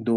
2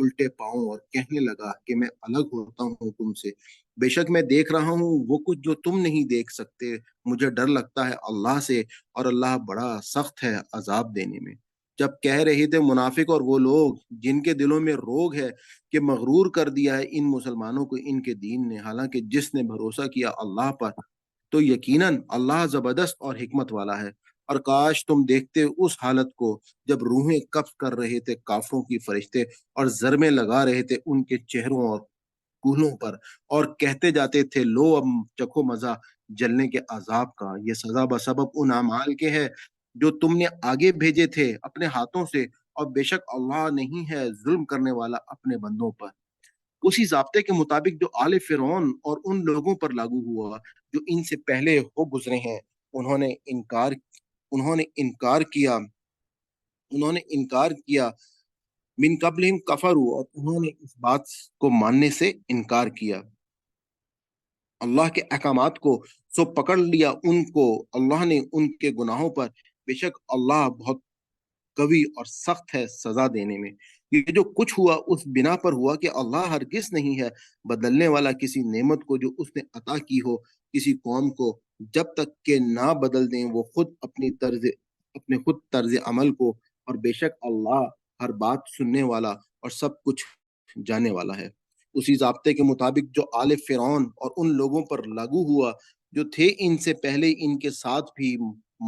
الٹے پاؤں اور کہنے لگا کہ میں الگ ہوتا ہوں تم سے، بے شک میں دیکھ رہا ہوں وہ کچھ جو تم نہیں دیکھ سکتے، مجھے ڈر لگتا ہے اللہ سے، اور اللہ بڑا سخت ہے عذاب دینے میں۔ جب کہہ رہے تھے منافق اور وہ لوگ جن کے دلوں میں روگ ہے کہ مغرور کر دیا ہے ان مسلمانوں کو ان کے دین نے، حالانکہ جس نے بھروسہ کیا اللہ پر تو یقیناً اللہ زبردست اور حکمت والا ہے۔ اور کاش تم دیکھتے اس حالت کو جب روحیں قبض کر رہے تھے کافروں کی فرشتے، اور ضربیں لگا رہے تھے ان کے چہروں اور کولوں پر، اور کہتے جاتے تھے لو اب چکھو مزہ جلنے کے عذاب کا، یہ سزا بسبب ان اعمال کے ہے جو تم نے آگے بھیجے تھے اپنے ہاتھوں سے، اور بے شک اللہ نہیں ہے ظلم کرنے والا اپنے بندوں پر۔ اسی ضابطے کے مطابق جو آل فرعون اور ان لوگوں پر لاگو ہوا جو ان سے پہلے ہو گزرے ہیں، انہوں نے انکار انہوں نے انکار کیا انہوں نے انکار کیا من قبلہم کفروا، اور انہوں نے اس بات کو ماننے سے انکار کیا اللہ کے احکامات کو، سو پکڑ لیا ان کو اللہ نے ان کے گناہوں پر، بے شک اللہ بہت قوی اور سخت ہے سزا دینے میں۔ یہ جو کچھ ہوا اس بنا پر ہوا کہ اللہ ہرگز نہیں ہے بدلنے والا کسی نعمت کو جو اس نے عطا کی ہو کسی قوم کو، جب تک کہ نہ بدل دیں وہ اپنے خود طرز عمل کو، اور بے شک اللہ ہر بات سننے والا اور سب کچھ جانے والا ہے۔ اسی ضابطے کے مطابق جو آل فرعون اور ان لوگوں پر لاگو ہوا جو تھے ان سے پہلے ان کے ساتھ بھی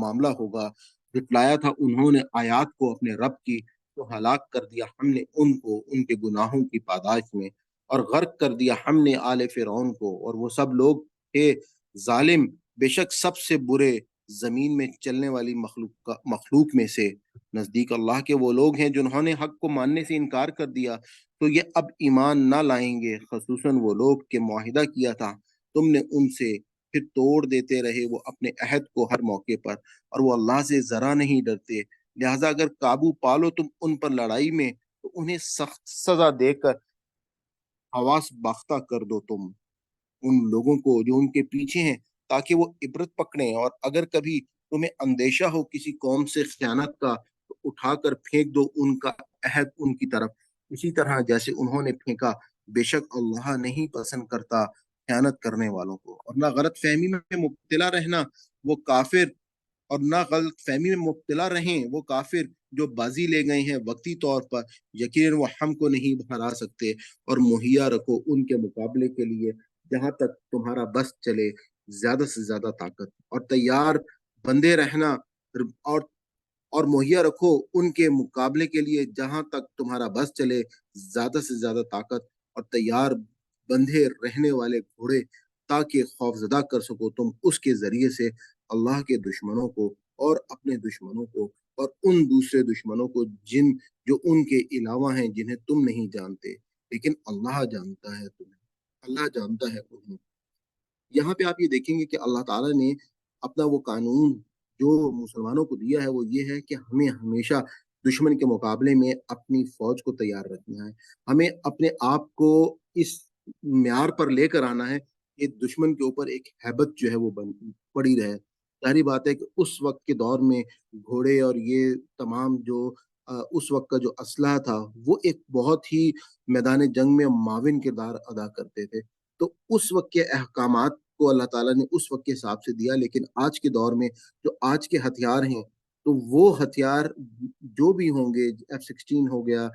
معاملہ ہوگا، جھٹلایا تھا انہوں نے آیات کو اپنے رب کی، تو ہلاک کر دیا ہم نے ان کو ان کے گناہوں کی پاداش میں، اور غرق کر دیا ہم نے آل فرعون کو، اور وہ سب لوگ تھے ظالم۔ بے شک سب سے برے زمین میں چلنے والی مخلوق میں سے نزدیک اللہ کے وہ لوگ ہیں جنہوں نے حق کو ماننے سے انکار کر دیا، تو یہ اب ایمان نہ لائیں گے، خصوصاً وہ لوگ کہ معاہدہ کیا تھا تم نے ان سے، پھر توڑ دیتے رہے وہ اپنے عہد کو ہر موقع پر، اور وہ اللہ سے ذرا نہیں ڈرتے۔ لہذا اگر قابو پالو تم ان پر لڑائی میں تو انہیں سخت سزا دے کر حواس باختہ کر دو تم ان لوگوں کو جو ان کے پیچھے ہیں، تاکہ وہ عبرت پکڑیں، اور اگر کبھی تمہیں اندیشہ ہو کسی قوم سے خیانت کا تو اٹھا کر پھینک دو ان کا عہد ان کی طرف، اسی طرح جیسے انہوں نے پھینکا، بے شک اللہ نہیں پسند کرتا خیانت کرنے والوں کو۔ اور نہ غلط فہمی میں مبتلا رہنا وہ کافر اور نہ غلط فہمی میں مبتلا رہیں وہ کافر جو بازی لے گئے ہیں وقتی طور پر، یقیناً وہ ہم کو نہیں ہرا سکتے، اور مہیا رکھو ان کے مقابلے کے لیے جہاں تک تمہارا بس چلے زیادہ سے زیادہ طاقت، اور تیار بندے رہنا، اور اور مہیا رکھو ان کے مقابلے کے لیے جہاں تک تمہارا بس چلے زیادہ سے زیادہ طاقت، اور تیار بندھے رہنے والے گھوڑے، تاکہ خوفزدہ کر سکو تم اس کے ذریعے سے اللہ کے دشمنوں کو اور اپنے دشمنوں کو، اور ان دوسرے دشمنوں کو جو ان کے علاوہ ہیں جنہیں تم نہیں جانتے، لیکن اللہ جانتا ہے تمہیں، اللہ جانتا ہے انہیں۔ یہاں پہ آپ یہ دیکھیں گے کہ اللہ تعالیٰ نے اپنا وہ قانون جو مسلمانوں کو دیا ہے وہ یہ ہے کہ ہمیں ہمیشہ دشمن کے مقابلے میں اپنی فوج کو تیار رکھنا ہے، ہمیں اپنے آپ کو اس معیار پر لے کر آنا ہے کہ دشمن کے اوپر ایک ہیبت جو ہے وہ پڑی رہے۔ ظاہری بات ہے کہ اس وقت کے دور میں گھوڑے اور یہ تمام جو اس وقت کا جو اسلحہ تھا وہ ایک بہت ہی میدان جنگ میں معاون کردار ادا کرتے تھے، تو اس وقت کے احکامات کو اللہ تعالیٰ نے اس وقت کے حساب سے دیا، لیکن آج کے دور میں جو آج کے ہتھیار ہیں تو وہ ہتھیار جو بھی ہوں گے، F-16 ہو گیا،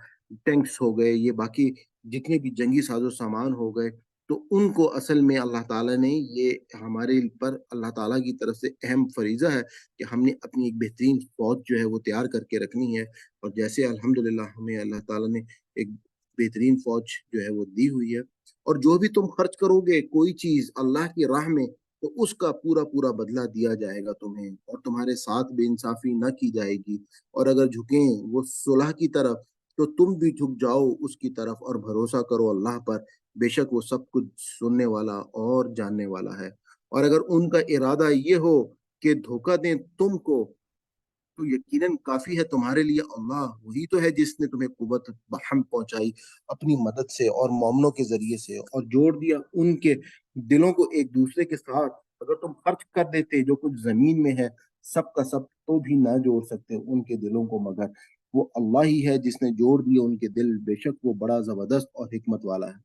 ٹینکس ہو گئے، یہ باقی جتنے بھی جنگی ساز و سامان ہو گئے، تو ان کو اصل میں اللہ تعالیٰ نے یہ ہمارے پر اللہ تعالیٰ کی طرف سے اہم فریضہ ہے کہ ہم نے اپنی ایک بہترین فوج جو ہے وہ تیار کر کے رکھنی ہے، اور جیسے الحمدللہ ہمیں اللہ تعالیٰ نے ایک بہترین فوج جو ہے وہ دی ہوئی ہے، اور جو بھی تم خرچ کرو گے کوئی چیز اللہ کی راہ میں تو اس کا پورا پورا بدلہ دیا جائے گا تمہیں، اور تمہارے ساتھ بے انصافی نہ کی جائے گی، اور اگر جھکیں وہ صلح کی طرف تو تم بھی جھک جاؤ اس کی طرف، اور بھروسہ کرو اللہ پر، بے شک وہ سب کچھ سننے والا اور جاننے والا ہے۔ اور اگر ان کا ارادہ یہ ہو کہ دھوکہ دیں تم کو تو یقیناً کافی ہے تمہارے لیے اللہ، وہی تو ہے جس نے تمہیں قوت بہم پہنچائی اپنی مدد سے اور مومنوں کے ذریعے سے، اور جوڑ دیا ان کے دلوں کو ایک دوسرے کے ساتھ۔ اگر تم خرچ کر دیتے جو کچھ زمین میں ہے سب کا سب تو بھی نہ جوڑ سکتے ان کے دلوں کو، مگر وہ اللہ ہی ہے جس نے جوڑ دیے ان کے دل، بے شک وہ بڑا زبردست اور حکمت والا ہے۔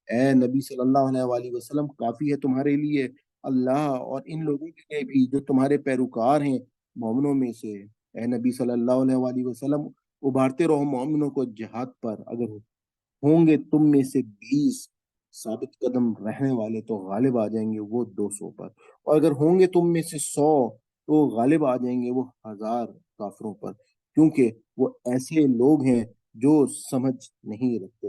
اے نبی صلی اللہ علیہ وآلہ وسلم، کافی ہے تمہارے لیے اللہ اور ان لوگوں کے لیے بھی جو تمہارے پیروکار ہیں مومنوں میں سے۔ اے نبی صلی اللہ علیہ وآلہ وسلم، ابھارتے رہو مومنوں کو جہاد پر۔ اگر ہوں گے تم میں سے 20 ثابت قدم رہنے والے تو غالب آ جائیں گے وہ 200 پر، اور اگر ہوں گے تم میں سے 100 تو غالب آ جائیں گے وہ 1000 کافروں پر، کیونکہ وہ ایسے لوگ ہیں جو سمجھ نہیں رکھتے۔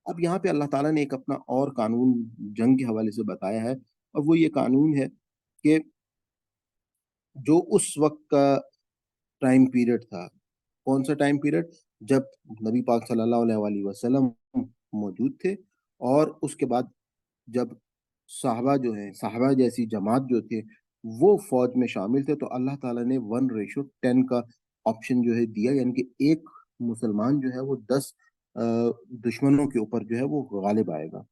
اب یہاں پہ اللہ تعالیٰ نے ایک اپنا اور قانون جنگ کے حوالے سے بتایا ہے، اور وہ یہ قانون ہے کہ جو اس وقت کا ٹائم پیریڈ تھا، کون سا ٹائم پیریڈ؟ جب نبی پاک صلی اللہ علیہ وآلہ وسلم موجود تھے، اور اس کے بعد جب صحابہ جو ہیں، صحابہ جیسی جماعت جو تھے وہ فوج میں شامل تھے، تو اللہ تعالیٰ نے 1:10 کا آپشن جو ہے دیا، یعنی کہ ایک مسلمان جو ہے وہ 10 دشمنوں کے اوپر جو ہے وہ غالب آئے گا۔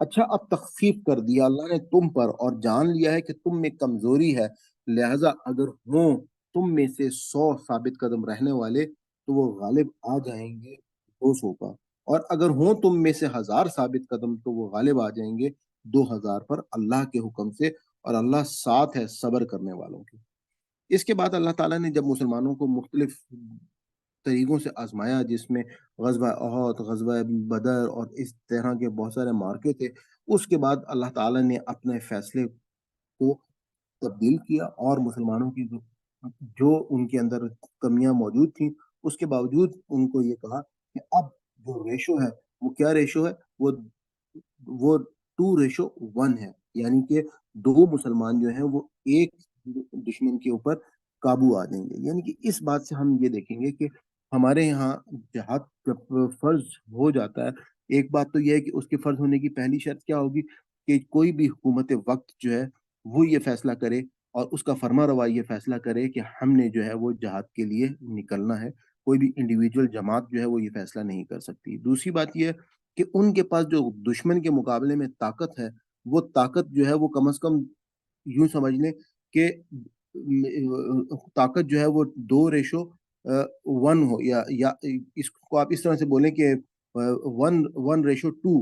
اچھا، اب تخفیف کر دیا اللہ نے تم پر، اور جان لیا ہے کہ تم میں کمزوری ہے، لہذا اگر ہوں تم میں سے 100 ثابت قدم رہنے والے تو وہ غالب آ جائیں گے 200 پر، اور اگر ہوں تم میں سے 1000 ثابت قدم تو وہ غالب آ جائیں گے 2000 پر، اللہ کے حکم سے، اور اللہ ساتھ ہے صبر کرنے والوں کے۔ اس کے بعد اللہ تعالیٰ نے جب مسلمانوں کو مختلف طریقوں سے آزمایا، جس میں غزوہ احد، غزوہ بدر اور اس طرح کے بہت سارے مارکے تھے، اس کے بعد اللہ تعالیٰ نے اپنے فیصلے کو تبدیل کیا، اور مسلمانوں کی جو ان کے اندر کمیاں موجود تھیں اس کے باوجود ان کو یہ کہا کہ اب جو ریشو ہے وہ کیا ریشو ہے؟ وہ 2:1 ہے، یعنی کہ 2 مسلمان جو ہیں وہ ایک دشمن کے اوپر قابو آ جائیں گے۔ یعنی کہ اس بات سے ہم یہ دیکھیں گے کہ ہمارے یہاں جہاد جب فرض ہو جاتا ہے، ایک بات تو یہ ہے کہ اس کے فرض ہونے کی پہلی شرط کیا ہوگی کہ کوئی بھی حکومت وقت جو ہے وہ یہ فیصلہ کرے، اور اس کا فرما روا یہ فیصلہ کرے کہ ہم نے جو ہے وہ جہاد کے لیے نکلنا ہے۔ کوئی بھی انڈیویجول جماعت جو ہے وہ یہ فیصلہ نہیں کر سکتی۔ دوسری بات یہ ہے کہ ان کے پاس جو دشمن کے مقابلے میں طاقت ہے، وہ طاقت جو ہے وہ کم از کم یوں سمجھ لیں کہ طاقت جو ہے وہ 2:1 ہو، یا اس کو آپ اس طرح سے بولیں کہ 1:2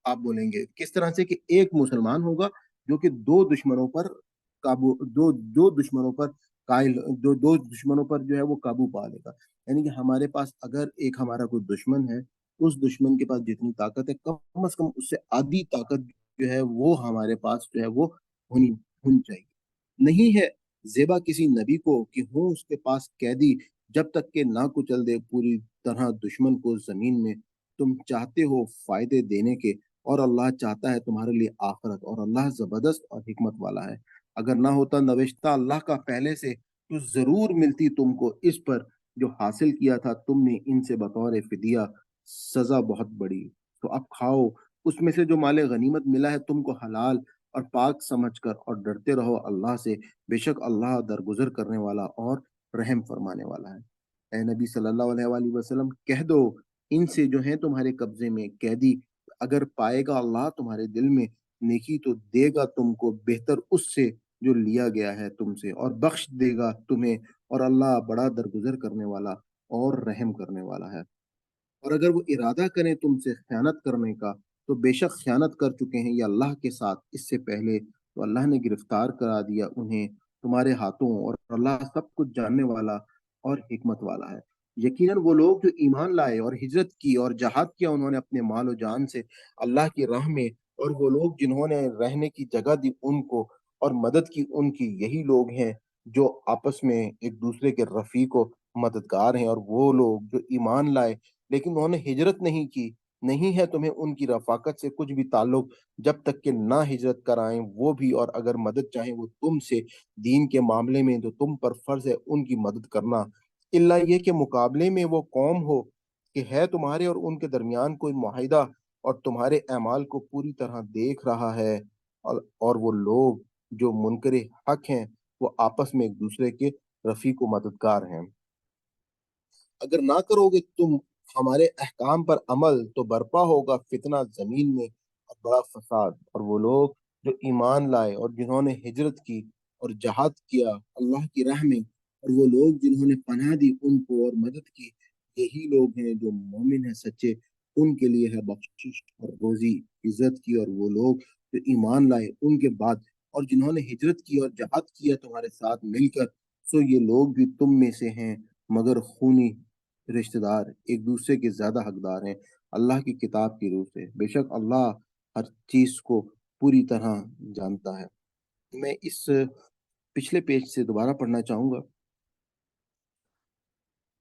آپ بولیں گے، کس طرح سے کہ ایک مسلمان ہوگا جو کہ دو دشمنوں پر قائل، دو دشمنوں پر جو ہے وہ قابو پا لے گا۔ یعنی کہ ہمارے پاس اگر ایک ہمارا کوئی دشمن ہے، اس دشمن کے پاس جتنی طاقت ہے کم از کم اس سے آدھی طاقت جو ہے وہ ہمارے پاس جو ہے وہ ہونی چاہیے۔ نہیں ہے زیبا کسی نبی کو کہ ہوں اس کے پاس قیدی، جب تک کہ نہ کچل دے پوری طرح دشمن کو زمین میں۔ تم چاہتے ہو فائدے دینے کے، اور اللہ چاہتا ہے تمہارے لیے آخرت، اور اللہ زبردست اور حکمت والا ہے۔ اگر نہ ہوتا نوشتہ اللہ کا پہلے سے تو ضرور ملتی تم کو اس پر جو حاصل کیا تھا تم نے ان سے بطور فدیہ، سزا بہت بڑی۔ تو اب کھاؤ اس میں سے جو مال غنیمت ملا ہے تم کو حلال اور پاک سمجھ کر، اور ڈرتے رہو اللہ سے، بے شک اللہ درگزر کرنے والا اور رحم فرمانے والا ہے۔ اے نبی صلی اللہ علیہ وآلہ وسلم، کہہ دو ان سے جو ہیں تمہارے قبضے میں قیدی، اگر پائے گا اللہ تمہارے دل میں نیکی تو دے گا تم کو بہتر اس سے جو لیا گیا ہے تم سے، اور بخش دے گا تمہیں، اور اللہ بڑا درگزر کرنے والا اور رحم کرنے والا ہے۔ اور اگر وہ ارادہ کریں تم سے خیانت کرنے کا تو بے شک خیانت کر چکے ہیں یہ اللہ کے ساتھ اس سے پہلے، تو اللہ نے گرفتار کرا دیا انہیں تمہارے ہاتھوں، اور اللہ سب کچھ جاننے والا اور حکمت والا ہے۔ یقیناً وہ لوگ جو ایمان لائے اور ہجرت کی اور جہاد کیا انہوں نے اپنے مال و جان سے اللہ کی راہ میں، اور وہ لوگ جنہوں نے رہنے کی جگہ دی ان کو اور مدد کی ان کی، یہی لوگ ہیں جو آپس میں ایک دوسرے کے رفیق و مددگار ہیں۔ اور وہ لوگ جو ایمان لائے لیکن انہوں نے ہجرت نہیں کی، نہیں ہے تمہیں ان کی رفاقت سے کچھ بھی تعلق جب تک کہ نہ ہجرت کرائیں وہ بھی، اور اگر مدد چاہیں وہ تم سے دین کے معاملے میں تو تم پر فرض ہے ان کی مدد کرنا، الا یہ کہ مقابلے میں وہ قوم ہو کہ ہے تمہارے اور ان کے درمیان کوئی معاہدہ، اور تمہارے اعمال کو پوری طرح دیکھ رہا ہے، اور وہ لوگ جو منکر حق ہیں وہ آپس میں ایک دوسرے کے رفیق و مددگار ہیں۔ اگر نہ کرو گے تم ہمارے احکام پر عمل تو برپا ہوگا فتنہ زمین میں اور بڑا فساد، اور وہ لوگ جو ایمان لائے اور جنہوں نے ہجرت کی اور جہاد کیا اللہ کی راہ میں، اور وہ لوگ جنہوں نے پناہ دی ان کو اور مدد کی، یہی لوگ ہیں جو مومن ہیں سچے، ان کے لیے ہے بخشش اور روزی عزت کی۔ اور وہ لوگ جو ایمان لائے ان کے بعد اور جنہوں نے ہجرت کی اور جہاد کیا تمہارے ساتھ مل کر، سو یہ لوگ بھی تم میں سے ہیں مگر خونی رشتہ دار، ایک دوسرے کے زیادہ حقدار ہیں اللہ کی کتاب کی روح سے۔ بے شک اللہ ہر چیز کو پوری طرح جانتا ہے۔ میں اس پچھلے پیج سے دوبارہ پڑھنا چاہوں گا۔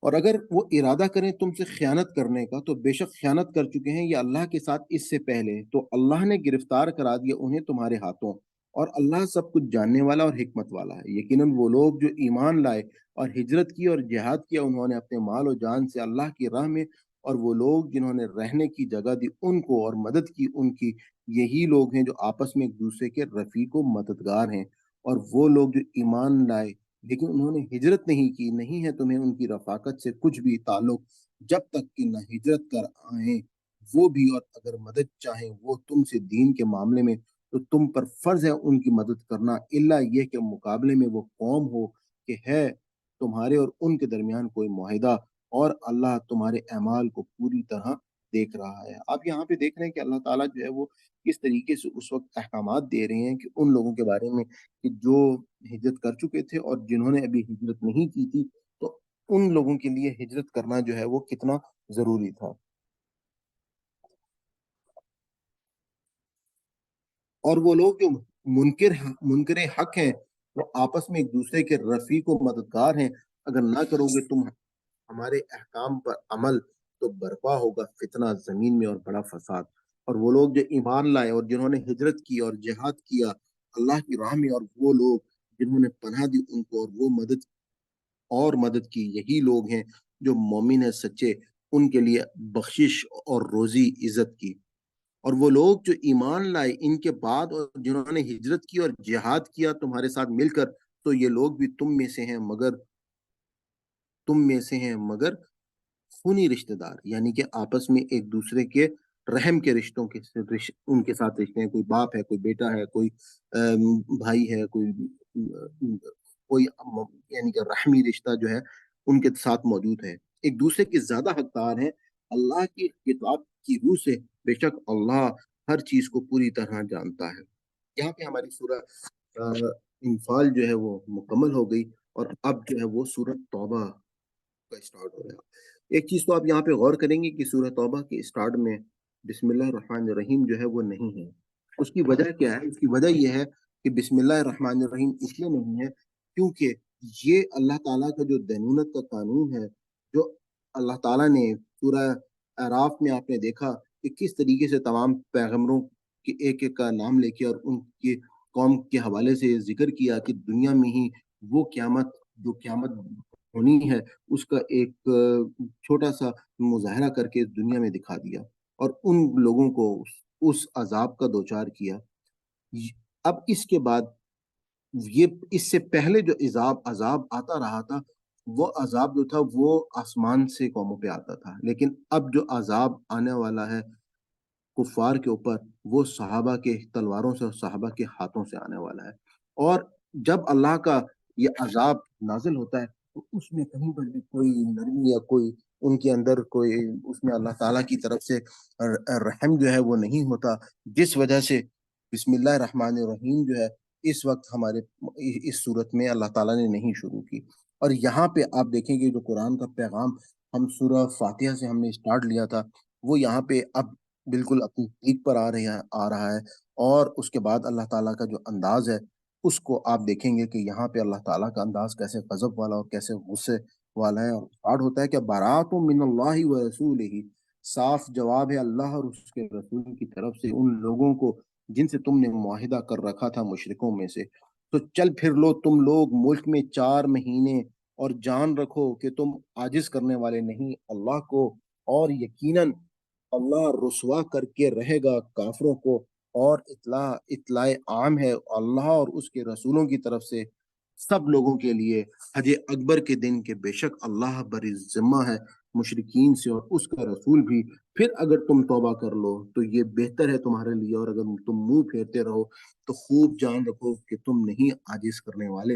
اور اگر وہ ارادہ کریں تم سے خیانت کرنے کا تو بے شک خیانت کر چکے ہیں یہ اللہ کے ساتھ اس سے پہلے، تو اللہ نے گرفتار کرا دیا انہیں تمہارے ہاتھوں، اور اللہ سب کچھ جاننے والا اور حکمت والا ہے۔ یقیناً وہ لوگ جو ایمان لائے اور ہجرت کی اور جہاد کیا انہوں نے اپنے مال و جان سے اللہ کی راہ میں، اور وہ لوگ جنہوں نے رہنے کی جگہ دی ان کو اور مدد کی ان کی، یہی لوگ ہیں جو آپس میں ایک دوسرے کے رفیق و مددگار ہیں۔ اور وہ لوگ جو ایمان لائے لیکن انہوں نے ہجرت نہیں کی، نہیں ہے تمہیں ان کی رفاقت سے کچھ بھی تعلق جب تک کہ نہ ہجرت کر آئیں وہ بھی، اور اگر مدد چاہیں وہ تم سے دین کے معاملے میں تو تم پر فرض ہے ان کی مدد کرنا، الا یہ کہ مقابلے میں وہ قوم ہو کہ ہے تمہارے اور ان کے درمیان کوئی معاہدہ، اور اللہ تمہارے اعمال کو پوری طرح دیکھ رہا ہے۔ آپ یہاں پہ دیکھ رہے ہیں کہ اللہ تعالیٰ جو ہے وہ کس طریقے سے اس وقت احکامات دے رہے ہیں کہ ان لوگوں کے بارے میں کہ جو ہجرت کر چکے تھے اور جنہوں نے ابھی ہجرت نہیں کی تھی، تو ان لوگوں کے لیے ہجرت کرنا جو ہے وہ کتنا ضروری تھا۔ اور وہ لوگ جو منکر حق ہیں وہ آپس میں ایک دوسرے کے رفیق و مددگار ہیں، اگر نہ کرو گے تم ہمارے احکام پر عمل تو برپا ہوگا فتنہ زمین میں اور بڑا فساد۔ اور وہ لوگ جو ایمان لائے اور جنہوں نے ہجرت کی اور جہاد کیا اللہ کی راہ میں، اور وہ لوگ جنہوں نے پناہ دی ان کو اور مدد کی، یہی لوگ ہیں جو مومن ہیں سچے، ان کے لیے بخشش اور روزی عزت کی۔ اور وہ لوگ جو ایمان لائے ان کے بعد اور جنہوں نے ہجرت کی اور جہاد کیا تمہارے ساتھ مل کر، تو یہ لوگ بھی تم میں سے ہیں مگر خونی رشتہ دار، یعنی کہ آپس میں ایک دوسرے کے رحم کے رشتوں ان کے ساتھ رشتے ہیں، کوئی باپ ہے، کوئی بیٹا ہے، کوئی بھائی ہے، کوئی یعنی کہ رحمی رشتہ جو ہے ان کے ساتھ موجود ہے، ایک دوسرے کے زیادہ حقدار ہیں اللہ کی کتاب کی روح سے۔ بے شک اللہ ہر چیز کو پوری طرح جانتا ہے۔ یہاں پہ ہماری سورہ انفال جو ہے وہ مکمل ہو گئی، اور اب جو ہے وہ سورہ توبہ کا اسٹارٹ ہو رہا ہے۔ ایک چیز تو آپ یہاں پہ غور کریں گے کہ سورہ توبہ کے اسٹارٹ میں بسم اللہ الرحمن الرحیم جو ہے وہ نہیں ہے۔ اس کی وجہ کیا ہے؟ اس کی وجہ یہ ہے کہ بسم اللہ الرحمن الرحیم اس لیے نہیں ہے کیونکہ یہ اللہ تعالیٰ کا جو دینونت کا قانون ہے، جو اللہ تعالیٰ نے سورہ اعراف میں آپ نے دیکھا کہ کس طریقے سے تمام پیغمبروں کے ایک ایک کا نام لے کے اور ان کی قوم کے حوالے سے ذکر کیا کہ دنیا میں ہی وہ قیامت ہونی ہے اس کا ایک چھوٹا سا مظاہرہ کر کے دنیا میں دکھا دیا، اور ان لوگوں کو اس عذاب کا دوچار کیا۔ اب اس کے بعد یہ اس سے پہلے جو عذاب آتا رہا تھا، وہ عذاب جو تھا وہ آسمان سے قوموں پہ آتا تھا، لیکن اب جو عذاب آنے والا ہے کفار کے اوپر وہ صحابہ کے تلواروں سے اور صحابہ کے ہاتھوں سے آنے والا ہے۔ اور جب اللہ کا یہ عذاب نازل ہوتا ہے تو اس میں کہیں پر بھی کوئی نرمی یا کوئی ان کے اندر کوئی اس میں اللہ تعالیٰ کی طرف سے رحم جو ہے وہ نہیں ہوتا، جس وجہ سے بسم اللہ الرحمن الرحیم جو ہے اس وقت ہمارے اس صورت میں اللہ تعالیٰ نے نہیں شروع کی۔ اور یہاں پہ آپ دیکھیں گے جو قرآن کا پیغام ہم سورہ فاتحہ سے ہم نے اسٹارٹ لیا تھا، وہ یہاں پہ اب بالکل اپنی پیک پر آ رہا ہے، اور اس کے بعد اللہ تعالیٰ کا جو انداز ہے اس کو آپ دیکھیں گے کہ یہاں پہ اللہ تعالیٰ کا انداز کیسے غضب والا اور کیسے غصے والا ہے، اور اسٹارٹ ہوتا ہے کہ برات من اللہ و رسول ہی، صاف جواب ہے اللہ اور اس کے رسول کی طرف سے ان لوگوں کو جن سے تم نے معاہدہ کر رکھا تھا مشرکوں میں سے، تو چل پھر لو تم لوگ ملک میں 4 مہینے، اور جان رکھو کہ تم عاجز کرنے والے نہیں اللہ کو، اور یقیناً اللہ رسوا کر کے رہے گا کافروں کو۔ اور اطلاع عام ہے اللہ اور اس کے رسولوں کی طرف سے سب لوگوں کے لیے حج اکبر کے دن کے بے شک اللہ بری ذمہ ہے مشرکین سے اور اس کا رسول بھی، پھر اگر تم توبہ کر لو تو یہ بہتر ہے تمہارے لیے، اور اگر تم منہ پھیرتے رہو تو خوب جان رکھو کہ تم نہیں عاجز کرنے والے۔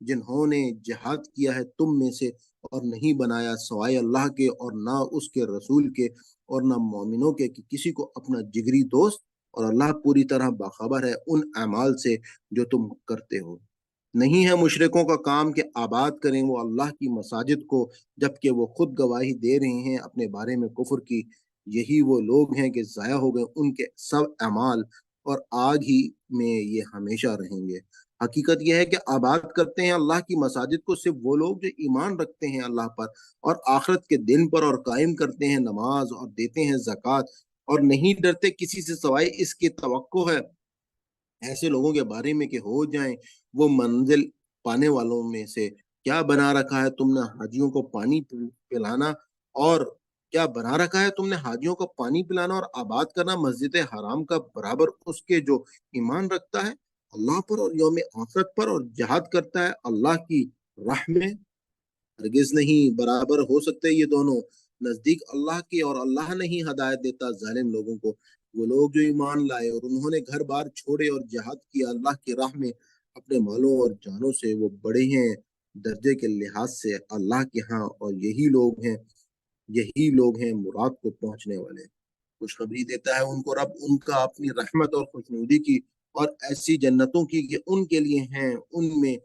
جنہوں نے جہاد کیا ہے تم میں سے اور نہیں بنایا سوائے اللہ کے اور نہ اس کے رسول کے اور نہ مومنوں کے کہ کسی کو اپنا جگری دوست، اور اللہ پوری طرح باخبر ہے ان اعمال سے جو تم کرتے ہو۔ نہیں ہے مشرکوں کا کام کہ آباد کریں وہ اللہ کی مساجد کو جبکہ وہ خود گواہی دے رہے ہیں اپنے بارے میں کفر کی۔ یہی وہ لوگ ہیں کہ ضائع ہو گئے ان کے سب اعمال اور آگ ہی میں یہ ہمیشہ رہیں گے۔ حقیقت یہ ہے کہ آباد کرتے ہیں اللہ کی مساجد کو صرف وہ لوگ جو ایمان رکھتے ہیں اللہ پر اور آخرت کے دن پر، اور قائم کرتے ہیں نماز اور دیتے ہیں زکوٰۃ، اور نہیں ڈرتے کسی سے سوائے اس کی توقع ہے ایسے لوگوں کے بارے میں کہ ہو جائیں وہ منزل پانے والوں میں سے۔ کیا بنا رکھا ہے تم نے حاجیوں کو پانی پلانا اور کیا بنا رکھا ہے تم نے حاجیوں کو پانی پلانا اور آباد کرنا مسجد حرام کا برابر اس کے جو ایمان رکھتا ہے اللہ پر اور یوم آخرت پر اور جہاد کرتا ہے اللہ کی راہ میں؟ ہرگز نہیں برابر ہو سکتے یہ دونوں نزدیک اللہ کے، اور اللہ نہیں ہدایت دیتا ظالم لوگوں کو۔ وہ لوگ جو ایمان لائے اور انہوں نے گھر بار چھوڑے اور جہاد کیا اللہ کی راہ میں اپنے مالوں اور جانوں سے، وہ بڑے ہیں درجے کے لحاظ سے اللہ کے ہاں، اور یہی لوگ ہیں مراد کو پہنچنے والے۔ خوشخبری دیتا ہے ان کو رب ان کا اپنی رحمت اور خوشنودی کی اور ایسی جنتوں کی کہ ان کے لیے ہیں ان میں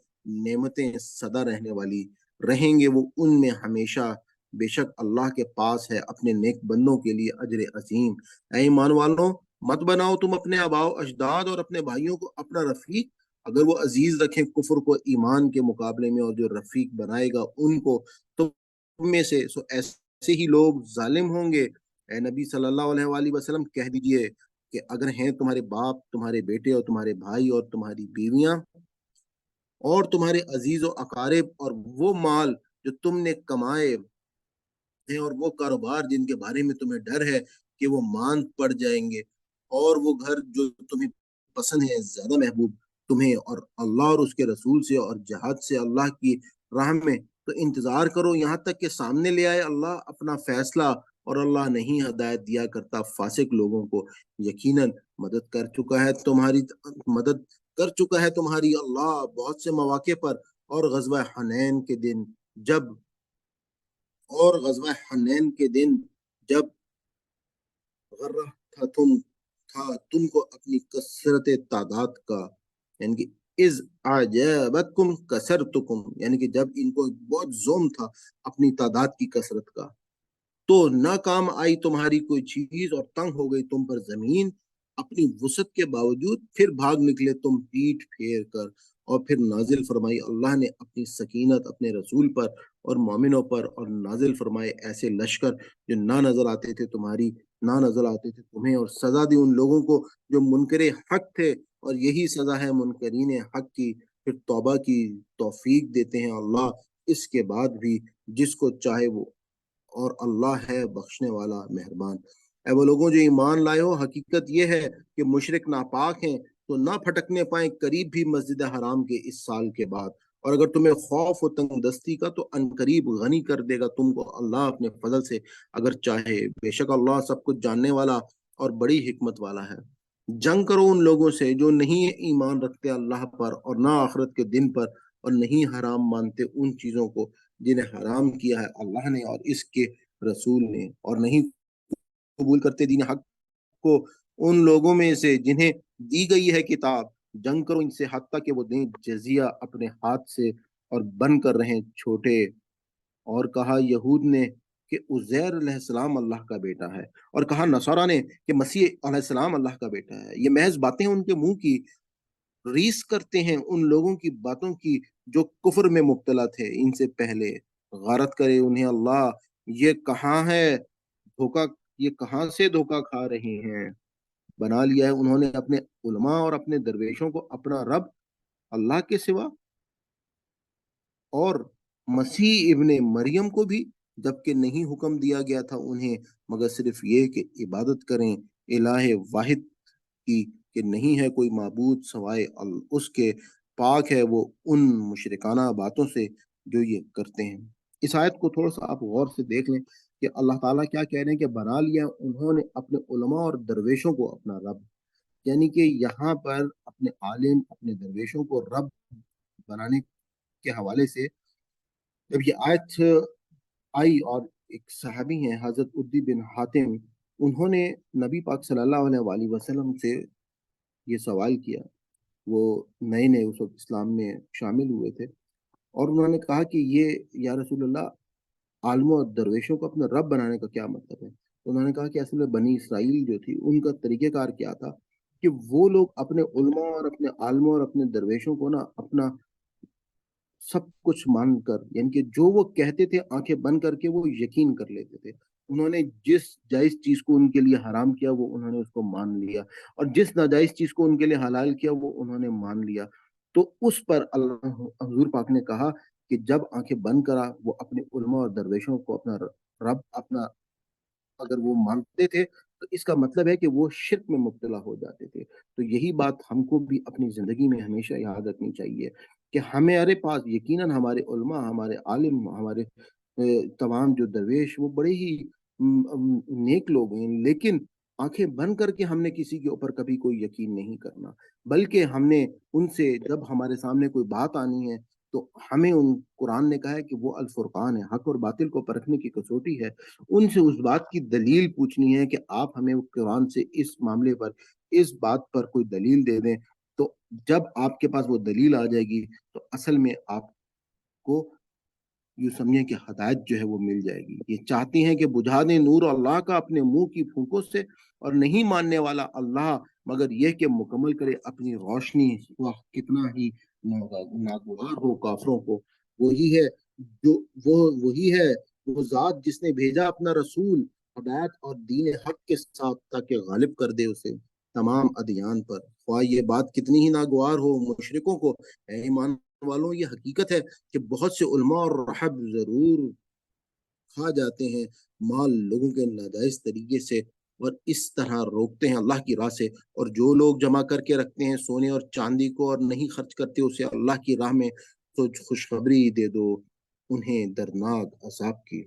نعمتیں سدا رہنے والی، رہیں گے وہ ان میں ہمیشہ۔ بے شک اللہ کے پاس ہے اپنے نیک بندوں کے لیے اجر عظیم۔ اے ایمان والوں، مت بناؤ تم اپنے آباء و اجداد اور اپنے بھائیوں کو اپنا رفیق، اگر وہ عزیز رکھیں کفر کو ایمان کے مقابلے میں، اور جو رفیق بنائے گا ان کو تم میں سے سو ایسے ہی لوگ ظالم ہوں گے۔ اے نبی صلی اللہ علیہ وآلہ وسلم کہہ دیجئے کہ اگر ہیں تمہارے باپ، تمہارے بیٹے اور تمہارے بھائی اور تمہاری بیویاں اور تمہارے عزیز و اقارب، اور وہ مال جو تم نے کمائے ہیں، اور وہ کاروبار جن کے بارے میں تمہیں ڈر ہے کہ وہ ماند پڑ جائیں گے، اور وہ گھر جو تمہیں پسند ہے زیادہ محبوب تمہیں اور اللہ اور اس کے رسول سے اور جہاد سے اللہ کی راہ میں، تو انتظار کرو یہاں تک کہ سامنے لے آئے اللہ اپنا فیصلہ، اور اللہ نہیں ہدایت دیا کرتا فاسق لوگوں کو۔ یقیناً مدد کر چکا ہے تمہاری اللہ بہت سے مواقع پر، اور غزوہ حنین کے دن جب غرہ تھا تم کو اپنی کثرت تعداد کا، یعنی کہ از اعجابتکم کثرتکم، یعنی کہ جب ان کو بہت زوم تھا اپنی تعداد کی کثرت کا، تو نہ کام آئی تمہاری کوئی چیز اور تنگ ہو گئی تم پر زمین اپنی وسعت کے باوجود، پھر بھاگ نکلے تم پیٹ پھیر کر، اور پھر نازل فرمائی اللہ نے اپنی سکینت اپنے رسول پر اور مومنوں پر، اور نازل فرمائے ایسے لشکر جو نہ نظر آتے تھے تمہیں، اور سزا دی ان لوگوں کو جو منکر حق تھے، اور یہی سزا ہے منکرین حق کی۔ پھر توبہ کی توفیق دیتے ہیں اللہ اس کے بعد بھی جس کو چاہے وہ، اور اللہ ہے بخشنے والا مہربان۔ اے وہ لوگوں جو ایمان لائے ہو، حقیقت یہ ہے کہ مشرک ناپاک ہیں تو نہ پھٹکنے پائیں قریب بھی مسجد حرام کے اس سال کے بعد، اور اگر تمہیں خوف و تنگ دستی کا تو ان قریب غنی کر دے گا تم کو اللہ اپنے فضل سے اگر چاہے۔ بے شک اللہ سب کچھ جاننے والا اور بڑی حکمت والا ہے۔ جنگ کرو ان لوگوں سے جو نہیں ایمان رکھتے اللہ پر اور نہ آخرت کے دن پر، اور نہیں حرام مانتے ان چیزوں کو جنہیں حرام کیا ہے اللہ نے اور اس کے رسول نے، اور نہیں قبول کرتے دین حق کو ان لوگوں میں سے جنہیں دی گئی ہے کتاب۔ جنگ کرو ان سے حتیٰ کہ وہ دیں جزیہ اپنے ہاتھ سے اور بن کر رہیں چھوٹے۔ اور کہا یہود نے کہ عزیر علیہ السلام اللہ کا بیٹا ہے، اور کہا نصارہ نے کہ مسیح علیہ السلام اللہ کا بیٹا ہے۔ یہ محض باتیں ان کے منہ کی، ریس کرتے ہیں ان لوگوں کی باتوں کی جو کفر میں مبتلا تھے ان سے پہلے۔ غارت کرے انہیں اللہ، یہ کہاں ہے دھوکا یہ کہاں سے دھوکا کھا رہے ہیں۔ بنا لیا ہے انہوں نے اپنے علماء اور اپنے درویشوں کو اپنا رب اللہ کے سوا، اور مسیح ابن مریم کو بھی، جبکہ نہیں حکم دیا گیا تھا انہیں مگر صرف یہ کہ عبادت کریں الہ واحد کی، کہ نہیں ہے کوئی معبود سوائے اس کے، پاک ہے وہ ان مشرکانہ باتوں سے جو یہ کرتے ہیں۔ اس آیت کو تھوڑا سا آپ غور سے دیکھ لیں کہ اللہ تعالیٰ کیا کہہ رہے ہیں کہ بنا لیا انہوں نے اپنے علماء اور درویشوں کو اپنا رب، یعنی کہ یہاں پر اپنے عالم اپنے درویشوں کو رب بنانے کے حوالے سے جب یہ آیت آئی، اور ایک صحابی ہیں حضرت عدی بن حاتم، انہوں نے نبی پاک صلی اللہ علیہ وآلہ وسلم سے یہ سوال کیا. وہ نئے نئے اس وقت اسلام میں شامل ہوئے تھے، اور انہوں نے کہا کہ یہ یا رسول اللہ، عالموں اور درویشوں کو اپنا رب بنانے کا کیا مطلب ہے؟ تو انہوں نے کہا کہ اصل میں بنی اسرائیل جو تھی ان کا طریقہ کار کیا تھا کہ وہ لوگ اپنے علماء اور اپنے عالموں اور اپنے درویشوں کو نا اپنا سب کچھ مان کر، یعنی کہ جو وہ کہتے تھے آنکھیں بند کر کے وہ یقین کر لیتے تھے. انہوں نے جس جائز چیز کو ان کے لیے حرام کیا وہ انہوں نے اس کو مان لیا، اور جس ناجائز چیز کو ان کے لیے حلال کیا وہ انہوں نے مان لیا. تو اس پر اللہ حضور پاک نے کہا کہ جب آنکھیں بند کرا وہ اپنے علماء اور درویشوں کو اپنا رب، اپنا اگر وہ مانتے تھے تو اس کا مطلب ہے کہ وہ شرک میں مبتلا ہو جاتے تھے. تو یہی بات ہم کو بھی اپنی زندگی میں ہمیشہ یاد رکھنی چاہیے کہ ہمارے پاس یقیناً ہمارے علماء، ہمارے عالم، ہمارے تمام جو درویش وہ بڑے ہی نیک لوگ ہیں، لیکن آنکھیں بند کر کے ہم نے کسی کے اوپر کبھی کوئی یقین نہیں کرنا، بلکہ ہم نے ان سے جب ہمارے سامنے کوئی بات آنی ہے تو ہمیں قرآن نے کہا ہے کہ وہ الفرقان ہے، حق اور باطل کو پرکھنے کی کسوٹی ہے. ان سے اس بات کی دلیل پوچھنی ہے کہ آپ ہمیں قرآن سے اس معاملے پر، اس بات پر کوئی دلیل دے دیں. تو جب آپ کے پاس وہ دلیل آ جائے گی تو اصل میں آپ کو یوں سمجھیں کہ ہدایت جو ہے وہ مل جائے گی. یہ چاہتی ہیں کہ بجھا دیں نور اللہ کا اپنے منہ کی پھونکوں سے، اور نہیں ماننے والا اللہ مگر یہ کہ مکمل کرے اپنی روشنی، وہ کتنا ہی ناگوار ہو کافروں کو. وہی ہے جو وہی ہے وہ ذات جس نے بھیجا اپنا رسول ہدایت اور دین حق کے ساتھ تاکہ غالب کر دے اسے تمام ادیان پر، خواہ یہ بات کتنی ہی ناگوار ہو مشرکوں کو. اے ایمان والوں، یہ حقیقت ہے کہ بہت سے علماء اور رہب ضرور کھا جاتے ہیں مال لوگوں کے ناجائز طریقے سے، اور اس طرح روکتے ہیں اللہ کی راہ سے. اور جو لوگ جمع کر کے رکھتے ہیں سونے اور چاندی کو اور نہیں خرچ کرتے اسے اللہ کی راہ میں، تو خوشخبری دے دو انہیں دردناک عذاب کی.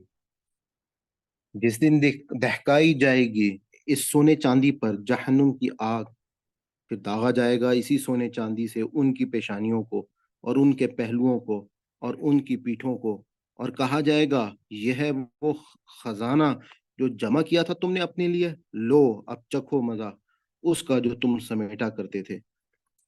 جس دن دہکائی جائے گی اس سونے چاندی پر جہنم کی آگ، پھر داغا جائے گا اسی سونے چاندی سے ان کی پیشانیوں کو اور ان کے پہلوؤں کو اور ان کی پیٹھوں کو، اور کہا جائے گا یہ ہے وہ خزانہ جو جمع کیا تھا تم نے اپنے لیے، لو اب چکھو مزہ اس کا جو تم سمیٹا کرتے تھے.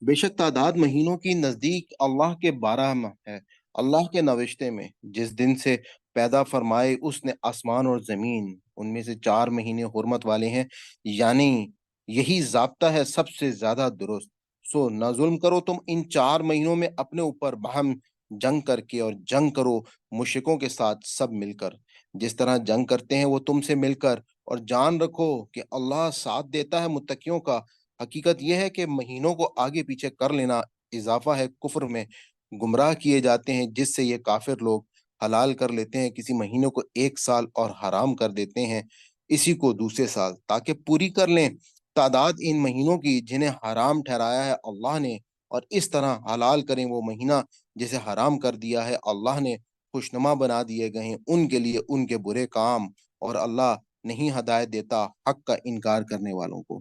بے شک تعداد مہینوں کی نزدیک اللہ کے 12 ماہ ہے اللہ کے نوشتے میں. جس دن سے پیدا فرمائے اس نے آسمان اور زمین، ان میں سے 4 مہینے حرمت والے ہیں، یعنی یہی ضابطہ ہے سب سے زیادہ درست. سو نہ ظلم کرو تم ان 4 مہینوں میں اپنے اوپر باہم جنگ کر کے، اور جنگ کرو مشرکوں کے ساتھ سب مل کر جس طرح جنگ کرتے ہیں وہ تم سے مل کر. اور جان رکھو کہ اللہ ساتھ دیتا ہے متقیوں کا. حقیقت یہ ہے کہ مہینوں کو آگے پیچھے کر لینا اضافہ ہے کفر میں. گمراہ کیے جاتے ہیں جس سے یہ کافر لوگ حلال کر لیتے ہیں کسی مہینوں کو 1 سال اور حرام کر دیتے ہیں اسی کو دوسرے سال، تاکہ پوری کر لیں تعداد ان مہینوں کی جنہیں حرام ٹھہرایا ہے اللہ نے، اور اس طرح حلال کریں وہ مہینہ جسے حرام کر دیا ہے اللہ نے. خوشنما بنا دیے گئے ہیں ان کے لیے ان کے برے کام، اور اللہ نہیں ہدایت دیتا حق کا انکار کرنے والوں کو.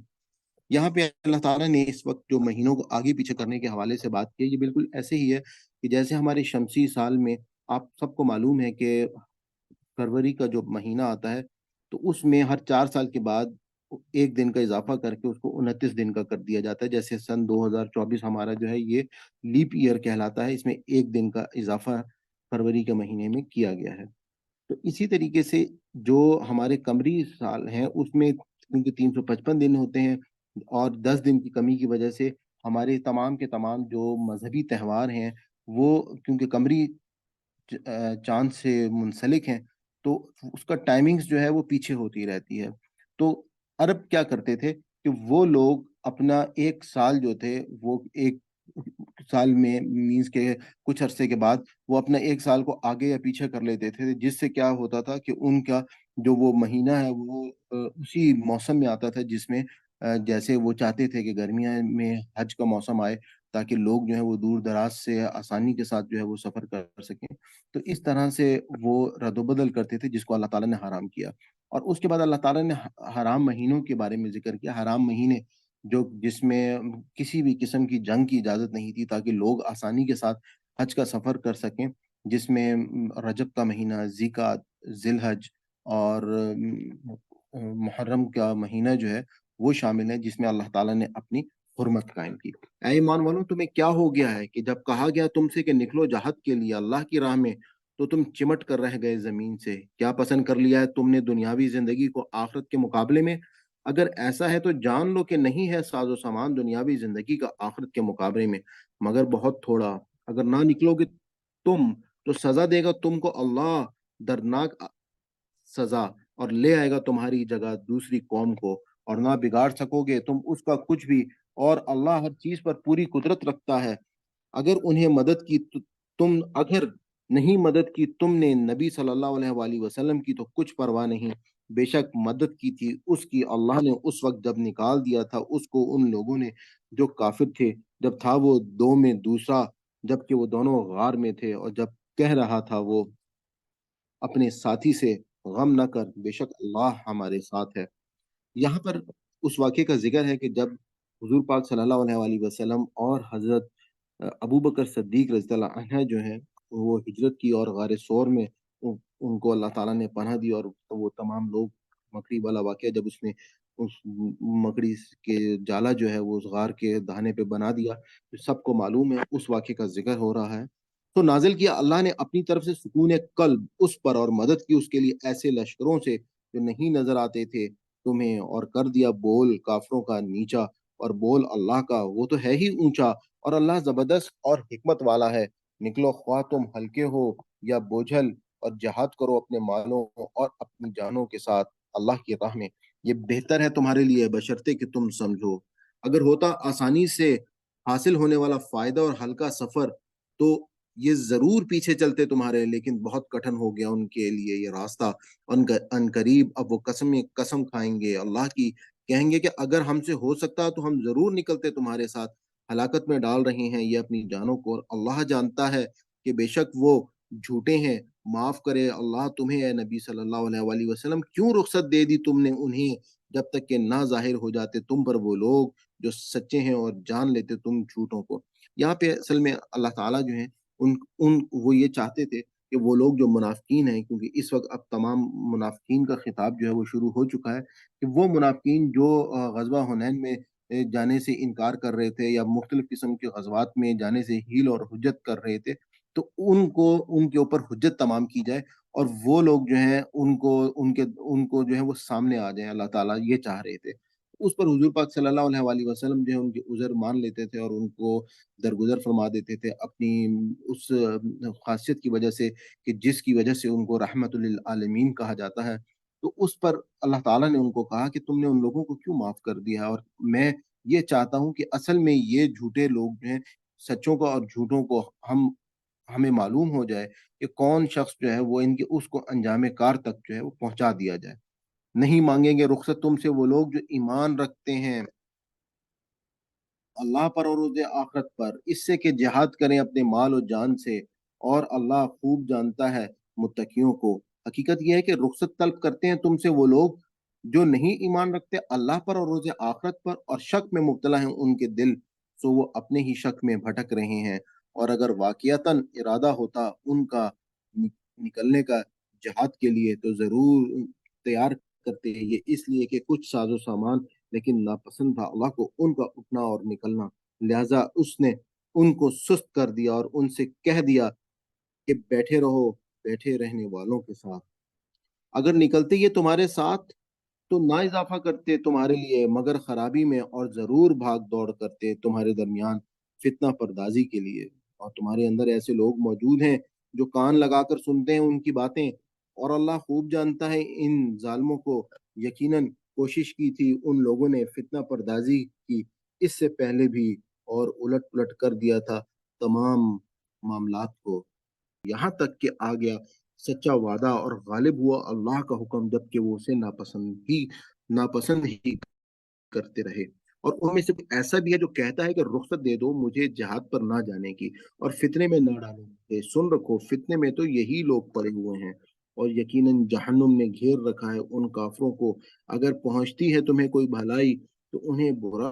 یہاں پہ اللہ تعالیٰ نے اس وقت جو مہینوں کو آگے پیچھے کرنے کے حوالے سے بات کی، یہ بالکل ایسے ہی ہے کہ جیسے ہمارے شمسی سال میں آپ سب کو معلوم ہے کہ فروری کا جو مہینہ آتا ہے تو اس میں ہر 4 سال کے بعد 1 دن کا اضافہ کر کے اس کو 29 دن کا کر دیا جاتا ہے. جیسے سن 2024 ہمارا جو ہے یہ لیپ ایئر کہلاتا ہے، اس میں 1 دن کا اضافہ فروری کے مہینے میں کیا گیا ہے. تو اسی طریقے سے جو ہمارے قمری سال ہیں اس میں کیونکہ 355 دن ہوتے ہیں، اور 10 دن کی کمی کی وجہ سے ہمارے تمام کے تمام جو مذہبی تہوار ہیں وہ کیونکہ قمری چاند سے منسلک ہیں تو اس کا ٹائمنگز جو ہے وہ پیچھے ہوتی رہتی ہے. تو عرب کیا کرتے تھے کہ وہ لوگ اپنا 1 سال جو تھے وہ 1 سال میں مینس کے کچھ عرصے کے بعد وہ اپنا 1 سال کو آگے یا پیچھے کر لیتے تھے، جس سے کیا ہوتا تھا کہ ان کا جو وہ مہینہ ہے وہ اسی موسم میں آتا تھا جس میں جیسے وہ چاہتے تھے کہ گرمیاں میں حج کا موسم آئے تاکہ لوگ جو ہے وہ دور دراز سے آسانی کے ساتھ جو ہے وہ سفر کر سکیں. تو اس طرح سے وہ رد و بدل کرتے تھے جس کو اللہ تعالیٰ نے حرام کیا. اور اس کے بعد اللہ تعالیٰ نے حرام مہینوں کے بارے میں ذکر کیا. حرام مہینے جس میں کسی بھی قسم کی جنگ کی اجازت نہیں تھی تاکہ لوگ آسانی کے ساتھ حج کا سفر کر سکیں، جس میں رجب کا مہینہ، ذیقات، ذی الحج اور محرم کا مہینہ جو ہے وہ شامل ہے، جس میں اللہ تعالیٰ نے اپنی حرمت قائم کی۔ اے ایمان والوں، تمہیں کیا ہو گیا ہے کہ جب کہا گیا تم سے کہ نکلو جہاد کے لیے اللہ کی راہ میں، تو تم چمٹ کر رہ گئے زمین سے؟ کیا پسند کر لیا ہے تم نے دنیاوی زندگی کو آخرت کے مقابلے میں؟ اگر ایسا ہے تو جان لو کہ نہیں ہے ساز و سامان دنیاوی زندگی کا آخرت کے مقابلے میں مگر بہت تھوڑا۔ اگر نہ نکلو گے تم تو سزا دے گا تم کو اللہ، دردناک سزا، اور لے آئے گا تمہاری جگہ دوسری قوم کو، اور نہ بگاڑ سکو گے تم اس کا کچھ بھی، اور اللہ ہر چیز پر پوری قدرت رکھتا ہے۔ اگر انہیں مدد کی اگر نہیں مدد کی تم نے نبی صلی اللہ علیہ وآلہ وسلم کی تو کچھ پرواہ نہیں، بے شک مدد کی تھی اس کی اللہ نے اس وقت جب نکال دیا تھا اس کو ان لوگوں نے جو کافر تھے، جب تھا وہ دو میں دوسرا، جب کہ وہ دونوں غار میں تھے، اور جب کہہ رہا تھا وہ اپنے ساتھی سے، غم نہ کر، بے شک اللہ ہمارے ساتھ ہے۔ یہاں پر اس واقعے کا ذکر ہے کہ جب حضور پاک صلی اللہ علیہ وآلہ وسلم اور حضرت ابو بکر صدیق رضی اللہ عنہ جو ہیں وہ ہجرت کی، اور غار سور میں ان کو اللہ تعالیٰ نے پناہ دی، اور وہ تمام لوگ، مکڑی والا واقعہ جب اس نے اس مکڑی کے جالا جو ہے وہ اس غار کے دہانے پہ بنا دیا، تو سب کو معلوم ہے اس واقعے کا ذکر ہو رہا ہے۔ تو نازل کیا اللہ نے اپنی طرف سے سکون قلب اس پر، اور مدد کی اس کے لیے ایسے لشکروں سے جو نہیں نظر آتے تھے تمہیں، اور کر دیا بول کافروں کا نیچا، اور بول اللہ کا وہ تو ہے ہی اونچا، اور اللہ زبردست اور حکمت والا ہے۔ نکلو خواہ تم ہلکے ہو یا بوجھل، اور جہاد کرو اپنے مالوں اور اپنی جانوں کے ساتھ اللہ کی راہ میں، یہ بہتر ہے تمہارے لیے بشرطے کہ تم سمجھو۔ اگر ہوتا آسانی سے حاصل ہونے والا فائدہ اور ہلکا سفر، تو یہ ضرور پیچھے چلتے تمہارے، لیکن بہت کٹھن ہو گیا ان کے لیے یہ راستہ۔ ان قریب اب وہ قسم کھائیں گے اللہ کی، کہیں گے کہ اگر ہم سے ہو سکتا تو ہم ضرور نکلتے تمہارے ساتھ، ہلاکت میں ڈال رہے ہیں یہ اپنی جانوں کو، اور اللہ جانتا ہے کہ بے شک وہ جھوٹے ہیں۔ معاف کرے اللہ تمہیں اے نبی صلی اللہ علیہ وآلہ وسلم، کیوں رخصت دے دی تم نے انہیں، جب تک کہ نہ ظاہر ہو جاتے تم پر وہ لوگ جو سچے ہیں، اور جان لیتے تم جھوٹوں کو۔ یہاں پہ اصل میں اللہ تعالیٰ جو ہیں وہ یہ چاہتے تھے کہ وہ لوگ جو منافقین ہیں، کیونکہ اس وقت اب تمام منافقین کا خطاب جو ہے وہ شروع ہو چکا ہے، کہ وہ منافقین جو غزوہ حنین میں جانے سے انکار کر رہے تھے، یا مختلف قسم کے غزوات میں جانے سے ہیل اور حجت کر رہے تھے، تو ان کے اوپر حجت تمام کی جائے، اور وہ لوگ جو ہیں ان کو جو ہے وہ سامنے آ جائیں، اللہ تعالیٰ یہ چاہ رہے تھے۔ اس پر حضور پاک صلی اللہ علیہ وآلہ وسلم جو ہے ان کے عذر مان لیتے تھے، اور ان کو درگزر فرما دیتے تھے اپنی اس خاصیت کی وجہ سے، کہ جس کی وجہ سے ان کو رحمت للعالمین کہا جاتا ہے۔ تو اس پر اللہ تعالیٰ نے ان کو کہا کہ تم نے ان لوگوں کو کیوں معاف کر دیا، اور میں یہ چاہتا ہوں کہ اصل میں یہ جھوٹے لوگ جو ہیں، سچوں کو اور جھوٹوں کو ہمیں معلوم ہو جائے کہ کون شخص جو ہے وہ ان کے اس کو انجام کار تک جو ہے وہ پہنچا دیا جائے۔ نہیں مانگیں گے رخصت تم سے وہ لوگ جو ایمان رکھتے ہیں اللہ پر اور روز آخرت پر، اس سے کہ جہاد کریں اپنے مال و جان سے، اور اللہ خوب جانتا ہے متقیوں کو۔ حقیقت یہ ہے کہ رخصت طلب کرتے ہیں تم سے وہ لوگ جو نہیں ایمان رکھتے اللہ پر اور روز آخرت پر، اور شک میں مبتلا ہیں ان کے دل، سو وہ اپنے ہی شک میں بھٹک رہے ہیں۔ اور اگر واقعتاً ارادہ ہوتا ان کا نکلنے کا جہاد کے لیے، تو ضرور تیار کرتے ہیں، یہ اس لیے کہ کچھ ساز و سامان، لیکن ناپسند تھا اللہ کو ان کا اٹھنا اور نکلنا، لہذا اس نے ان کو سست کر دیا، اور ان سے کہہ دیا کہ بیٹھے رہو بیٹھے رہنے والوں کے ساتھ۔ اگر نکلتے یہ تمہارے ساتھ تو نہ اضافہ کرتے تمہارے لیے مگر خرابی میں، اور ضرور بھاگ دوڑ کرتے تمہارے درمیان فتنہ پردازی کے لیے۔ اور تمہارے اندر ایسے لوگ موجود ہیں جو کان لگا کر سنتے ہیں ان کی باتیں، اور اللہ خوب جانتا ہے ان ظالموں کو۔ یقیناً کوشش کی تھی ان لوگوں نے فتنہ پردازی کی اس سے پہلے بھی، اور الٹ پلٹ کر دیا تھا تمام معاملات کو، یہاں تک کہ آ گیا سچا وعدہ، اور غالب ہوا اللہ کا حکم، جبکہ وہ اسے ناپسند ہی کرتے رہے۔ اور ان میں سے کوئی ایسا بھی ہے جو کہتا ہے کہ رخصت دے دو مجھے جہاد پر نہ جانے کی، اور فتنے میں نہ ڈالو مجھے۔ سن رکھو فتنے میں تو یہی لوگ پڑے ہوئے ہیں، اور یقیناً جہنم نے گھیر رکھا ہے ان کافروں کو۔ اگر پہنچتی ہے تمہیں کوئی بھلائی تو انہیں برا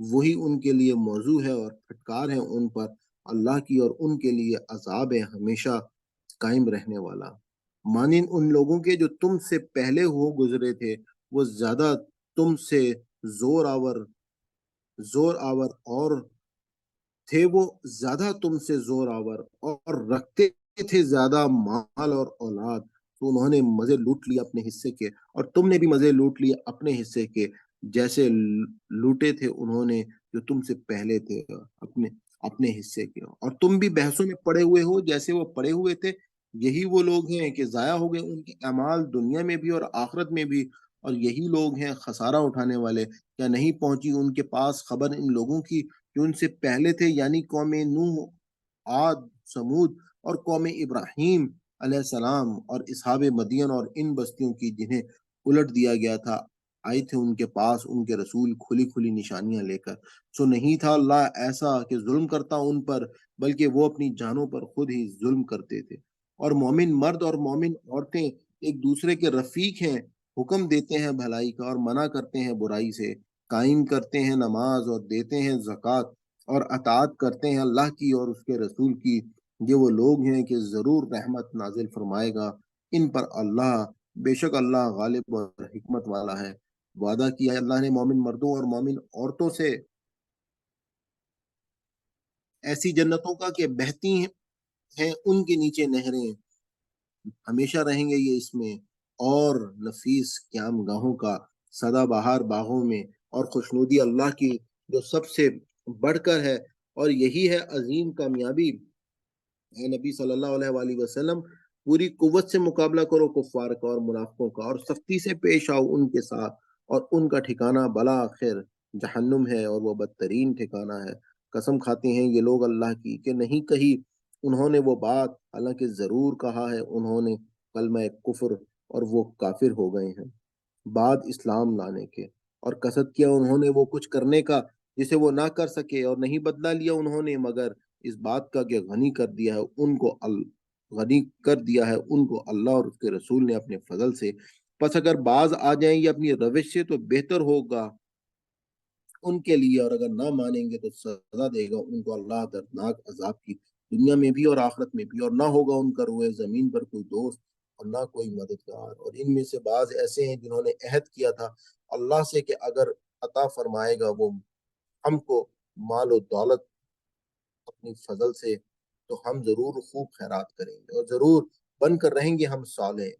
وہی ان کے لیے موضوع ہے اور پھٹکار ہے ان پر اللہ کی، اور ان کے لیے عذاب ہے ہمیشہ قائم رہنے والا۔ مانند ان لوگوں کے جو تم سے پہلے ہو گزرے تھے، وہ زیادہ تم سے زور آور زور آور اور تھے وہ زیادہ تم سے زور آور اور رکھتے تھے زیادہ مال اور اولاد، تو انہوں نے مزے لوٹ لیے اپنے حصے کے، اور تم نے بھی مزے لوٹ لیے اپنے حصے کے، جیسے لوٹے تھے انہوں نے جو تم سے پہلے تھے اپنے اپنے حصے کے، اور تم بھی بحثوں میں پڑے ہوئے ہو جیسے وہ پڑے ہوئے تھے۔ یہی وہ لوگ ہیں کہ ضائع ہو گئے ان کے اعمال دنیا میں بھی اور آخرت میں بھی، اور یہی لوگ ہیں خسارہ اٹھانے والے۔ کیا نہیں پہنچی ان کے پاس خبر ان لوگوں کی جو ان سے پہلے تھے، یعنی قوم نوح، عاد، سمود اور قوم ابراہیم علیہ السلام اور اصحاب مدین اور ان بستیوں کی جنہیں الٹ دیا گیا تھا؟ آئے تھے ان کے پاس ان کے رسول کھلی کھلی نشانیاں لے کر، سو نہیں تھا اللہ ایسا کہ ظلم کرتا ان پر، بلکہ وہ اپنی جانوں پر خود ہی ظلم کرتے تھے۔ اور مومن مرد اور مومن عورتیں ایک دوسرے کے رفیق ہیں، حکم دیتے ہیں بھلائی کا اور منع کرتے ہیں برائی سے، قائم کرتے ہیں نماز اور دیتے ہیں زکوٰۃ اور اطاعت کرتے ہیں اللہ کی اور اس کے رسول کی۔ یہ وہ لوگ ہیں کہ ضرور رحمت نازل فرمائے گا ان پر اللہ، بے شک اللہ غالب اور حکمت والا ہے۔ وعدہ کیا ہے اللہ نے مومن مردوں اور مومن عورتوں سے ایسی جنتوں کا کہ بہتی ہیں ان کے نیچے نہریں، ہمیشہ رہیں گے یہ اس میں، اور نفیس قیام گاہوں کا، سدا بہار باغوں میں، اور خوشنودی اللہ کی جو سب سے بڑھ کر ہے، اور یہی ہے عظیم کامیابی۔ اے نبی صلی اللہ علیہ وآلہ وسلم، پوری قوت سے مقابلہ کرو کفار کا اور منافقوں کا، اور سختی سے پیش آؤ ان کے ساتھ، اور ان کا ٹھکانہ بلاخر جہنم ہے اور وہ بدترین ٹھکانہ ہے۔ قسم کھاتے ہیں یہ لوگ اللہ کی کہ نہیں کہی انہوں نے وہ بات، حالانکہ ضرور کہا ہے انہوں نے کلمہ کفر، اور وہ کافر ہو گئے ہیں بعد اسلام لانے کے، اور قصد کیا انہوں نے وہ کچھ کرنے کا جسے وہ نہ کر سکے، اور نہیں بدلہ لیا انہوں نے مگر اس بات کا کہ غنی کر دیا ہے ان کو اللہ اور اس کے رسول نے اپنے فضل سے۔ پس اگر باز آ جائیں یہ اپنی روش سے تو بہتر ہوگا ان کے لیے، اور اگر نہ مانیں گے تو سزا دے گا ان کو اللہ دردناک عذاب کی، دنیا میں بھی اور آخرت میں بھی، اور نہ ہوگا ان کا روئے زمین پر کوئی دوست اور نہ کوئی مددگار۔ اور ان میں سے بعض ایسے ہیں جنہوں نے عہد کیا تھا اللہ سے کہ اگر عطا فرمائے گا وہ ہم کو مال و دولت اپنی فضل سے تو ہم ضرور خوب خیرات کریں گے اور ضرور بن کر رہیں گے ہم صالح۔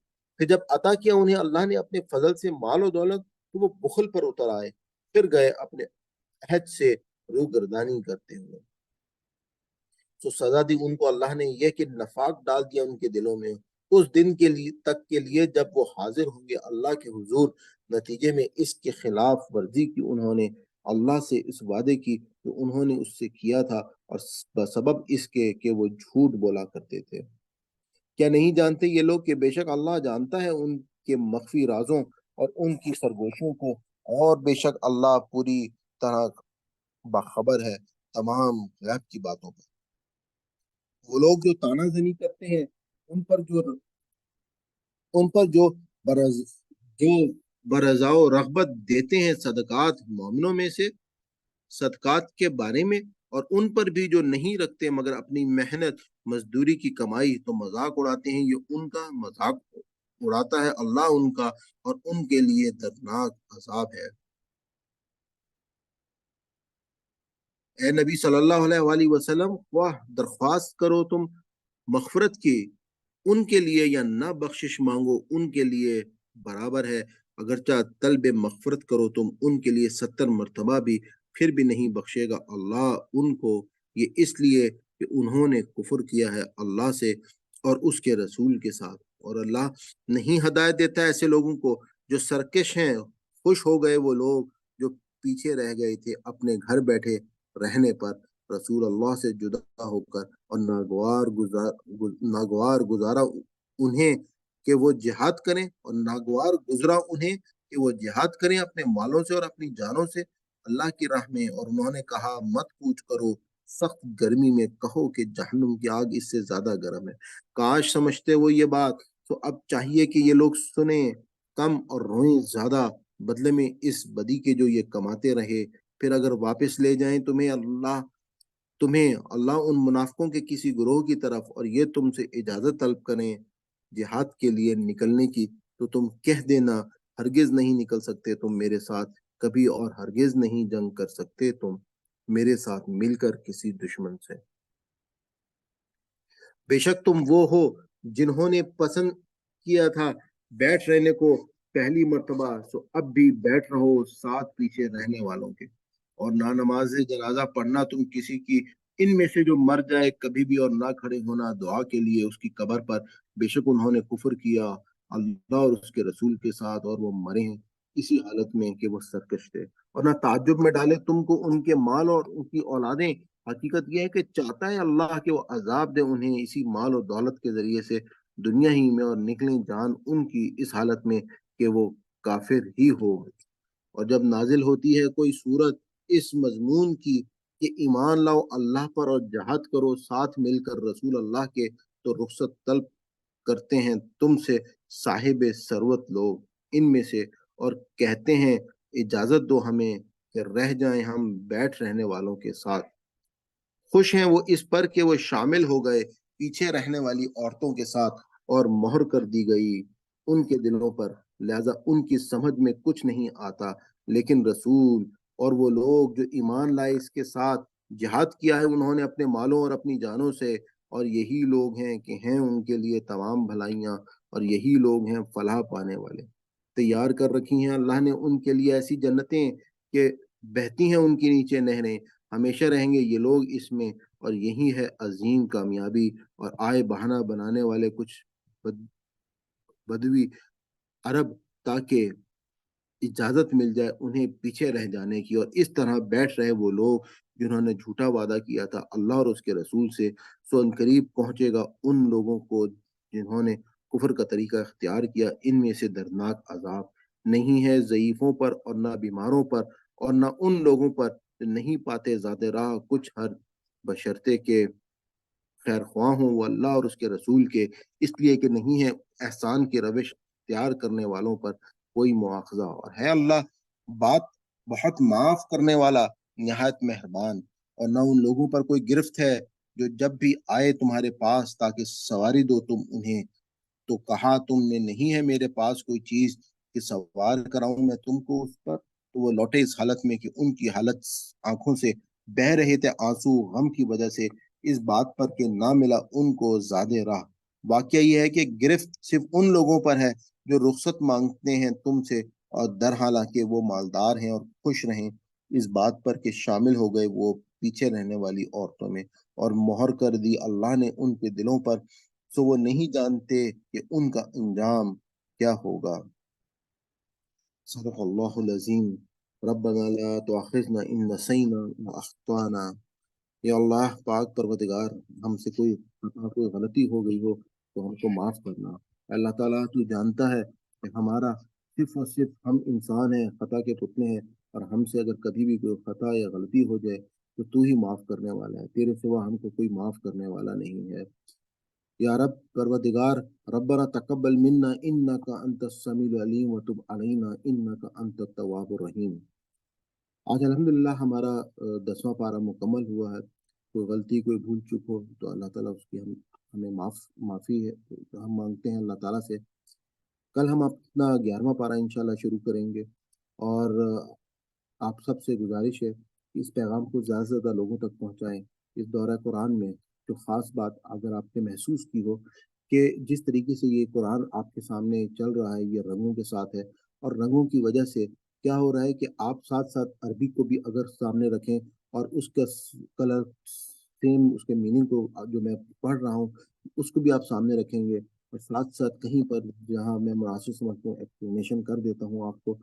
پھر جب عطا کیا انہیں اللہ نے اپنے فضل سے مال و دولت، تو وہ بخل پر اتر آئے، پھر گئے اپنے عہد سے روگردانی کرتے ہوئے۔ تو سزا دی ان کو اللہ نے یہ کہ نفاق ڈال دیا ان کے دلوں میں اس دن کے لیے جب وہ حاضر ہوں گے اللہ کے حضور، نتیجے میں اس کے خلاف ورزی کی انہوں نے اللہ سے اس وعدے کی جو انہوں نے اس سے کیا تھا، اور بسبب اس کے کہ وہ جھوٹ بولا کرتے تھے۔ کیا نہیں جانتے یہ لوگ کہ بے شک اللہ جانتا ہے ان کے مخفی رازوں اور ان کی سرگوشیوں کو، اور بے شک اللہ پوری طرح باخبر ہے تمام غیب کی باتوں پر۔ وہ لوگ جو تانا زنی کرتے ہیں ان پر جو ان پر برز جو برضا و رغبت دیتے ہیں صدقات مومنوں میں سے، صدقات کے بارے میں، اور ان پر بھی جو نہیں رکھتے مگر اپنی محنت مزدوری کی کمائی، تو مذاق اڑاتے ہیں یہ ان کا مذاق اڑاتا ہے اللہ ان کا، اور ان کے لیے دردناک عذاب ہے۔ اے نبی صلی اللہ علیہ وآلہ وسلم، واہ درخواست کرو تم مغفرت کی ان کے لیے یا نہ بخشش مانگو ان کے لیے برابر ہے، اگرچہ طلب مغفرت کرو تم ان کے لیے 70 مرتبہ بھی، پھر بھی نہیں بخشے گا اللہ ان کو، یہ اس لیے کہ انہوں نے کفر کیا ہے اللہ سے اور اس کے رسول کے ساتھ، اور اللہ نہیں ہدایت دیتا ایسے لوگوں کو جو سرکش ہیں۔ خوش ہو گئے وہ لوگ جو پیچھے رہ گئے تھے اپنے گھر بیٹھے رہنے پر رسول اللہ سے جدا ہو کر، اور ناگوار گزارا انہیں کہ وہ جہاد کریں، اور ناگوار گزرا انہیں کہ وہ جہاد کریں اپنے مالوں سے اور اپنی جانوں سے اللہ کی راہ میں، اور انہوں نے کہا مت کوچ کرو سخت گرمی میں، کہو کہ جہنم کی آگ اس سے زیادہ گرم ہے۔ کاش سمجھتے وہ یہ بات، تو اب چاہیے کہ یہ لوگ سنیں کم اور روئیں زیادہ، بدلے میں اس بدی کے جو یہ کماتے رہے پھر اگر واپس لے جائیں تمہیں اللہ ان منافقوں کے کسی گروہ کی طرف اور یہ تم سے اجازت طلب کریں جہاد کے لیے نکلنے کی، تو تم کہہ دینا ہرگز نہیں نکل سکتے تم میرے ساتھ کبھی، اور ہرگز نہیں جنگ کر سکتے تم میرے ساتھ مل کر کسی دشمن سے۔ بے شک تم وہ ہو جنہوں نے پسند کیا تھا بیٹھ رہنے کو پہلی مرتبہ، سو اب بھی بیٹھ رہو ساتھ پیچھے رہنے والوں کے، اور نہ نماز جنازہ پڑھنا تم کسی کی ان میں سے جو مر جائے کبھی بھی، اور نہ کھڑے ہونا دعا کے لیے اس کی قبر پر، بے شک انہوں نے کفر کیا اللہ اور اس کے رسول کے ساتھ، اور وہ مرے ہیں اسی حالت میں کہ وہ سرکش تھے۔ اور نہ تعجب میں ڈالے تم کو ان کے مال اور ان کی اولادیں، حقیقت یہ ہے کہ چاہتا ہے اللہ کہ وہ عذاب دے انہیں اسی مال اور دولت کے ذریعے سے دنیا ہی میں، اور نکلیں جان ان کی اس حالت میں کہ وہ کافر ہی ہو۔ اور جب نازل ہوتی ہے کوئی صورت اس مضمون کی کہ ایمان لاؤ اللہ پر اور جہاد کرو ساتھ مل کر رسول اللہ کے، تو رخصت طلب کرتے ہیں تم سے صاحب ثروت لوگ ان میں سے، اور کہتے ہیں اجازت دو ہمیں کہ رہ جائیں ہم بیٹھ رہنے والوں کے ساتھ۔ خوش ہیں وہ اس پر کہ وہ شامل ہو گئے پیچھے رہنے والی عورتوں کے ساتھ، اور مہر کر دی گئی ان کے دلوں پر، لہذا ان کی سمجھ میں کچھ نہیں آتا۔ لیکن رسول اور وہ لوگ جو ایمان لائے اس کے ساتھ جہاد کیا ہے انہوں نے اپنے مالوں اور اپنی جانوں سے، اور یہی لوگ ہیں کہ ہیں ان کے لیے تمام بھلائیاں، اور یہی لوگ ہیں فلاح پانے والے۔ تیار کر رکھی ہیں اللہ نے ان کے لیے ایسی جنتیں کہ بہتی ہیں ان کے نیچے نہریں، ہمیشہ رہیں گے یہ لوگ اس میں، اور یہی ہے عظیم کامیابی۔ اور آئے بہانہ بنانے والے کچھ بدوی عرب، تاکہ اجازت مل جائے انہیں پیچھے رہ جانے کی، اور اس طرح بیٹھ رہے وہ لوگ جنہوں نے جھوٹا وعدہ کیا تھا اللہ اور اس کے رسول سے، سو ان قریب پہنچے گا ان لوگوں کو جنہوں نے کفر کا طریقہ اختیار کیا، ان میں سے دردناک عذاب نہیں ہے ضعیفوں پر اور نہ بیماروں پر، اور نہ ان لوگوں پر جو نہیں پاتے ذات راہ کچھ، ہر بشرطے کے خیر خواہ ہوں وہ اللہ اور اس کے رسول کے، اس لیے کہ نہیں ہے احسان کی روش اختیار کرنے والوں پر کوئی مواخذہ، اور ہے اللہ بات بہت معاف کرنے والا نہایت مہربان۔ اور نہ ان لوگوں پر کوئی گرفت ہے جو جب بھی آئے تمہارے پاس تاکہ سواری دو تم انہیں، تو کہا تم نے نہیں ہے میرے پاس کوئی چیز کہ سوار کراؤں میں تم کو اس پر، تو وہ لوٹے اس حالت میں کہ ان کی حالت آنکھوں سے بہ رہے تھے آنسو غم کی وجہ سے، اس بات پر کہ نہ ملا ان کو زیادہ راہ۔ واقعہ یہ ہے کہ گرفت صرف ان لوگوں پر ہے جو رخصت مانگتے ہیں تم سے، اور در حالانکہ وہ مالدار ہیں اور خوش رہیں اس بات پر کہ شامل ہو گئے وہ پیچھے رہنے والی عورتوں میں، اور مہر کر دی اللہ نے ان کے دلوں پر، سو وہ نہیں جانتے کہ ان کا انجام کیا ہوگا۔ صدق اللہ العظیم۔ ربنا لا تؤاخذنا ان نسینا واخطانا۔ یا اللہ پاک پروردگار، ہم سے کوئی خطا کوئی غلطی ہو گئی ہو تو ہم کو معاف کرنا۔ اللہ تعالیٰ تو جانتا ہے کہ ہمارا صرف اور صرف ہم انسان ہیں، خطا کے پتلے ہیں، اور ہم سے اگر کبھی بھی کوئی خطا یا غلطی ہو جائے تو ہی معاف کرنے والا ہے، تیرے سوا ہم کو کوئی معاف کرنے والا نہیں ہے۔ یا رب پروردگار، ربنا تقبل منا انک انت السمیع العلیم وتب علینا انک انت التواب الرحیم۔ آج الحمدللہ ہمارا 10واں پارہ مکمل ہوا ہے۔ کوئی غلطی کوئی بھول چک ہو تو اللہ تعالیٰ اس کی ہمیں معافی ہے ہم مانگتے ہیں اللہ تعالیٰ سے۔ کل ہم اپنا 11واں پارہ انشاءاللہ شروع کریں گے، اور آپ سب سے گزارش ہے کہ اس پیغام کو زیادہ سے زیادہ لوگوں تک پہنچائیں۔ اس دورہ قرآن میں جو خاص بات اگر آپ نے محسوس کی ہو کہ جس طریقے سے یہ قرآن آپ کے سامنے چل رہا ہے یہ رنگوں کے ساتھ ہے، اور رنگوں کی وجہ سے کیا ہو رہا ہے کہ آپ ساتھ ساتھ عربی کو بھی اگر سامنے رکھیں اور اس کا کلر سیم اس کے میننگ کو جو میں پڑھ رہا ہوں اس کو بھی آپ سامنے رکھیں گے، اور ساتھ ساتھ کہیں پر جہاں میں مناسب سمجھتا ہوں ایکسپلینیشن کر دیتا ہوں آپ کو،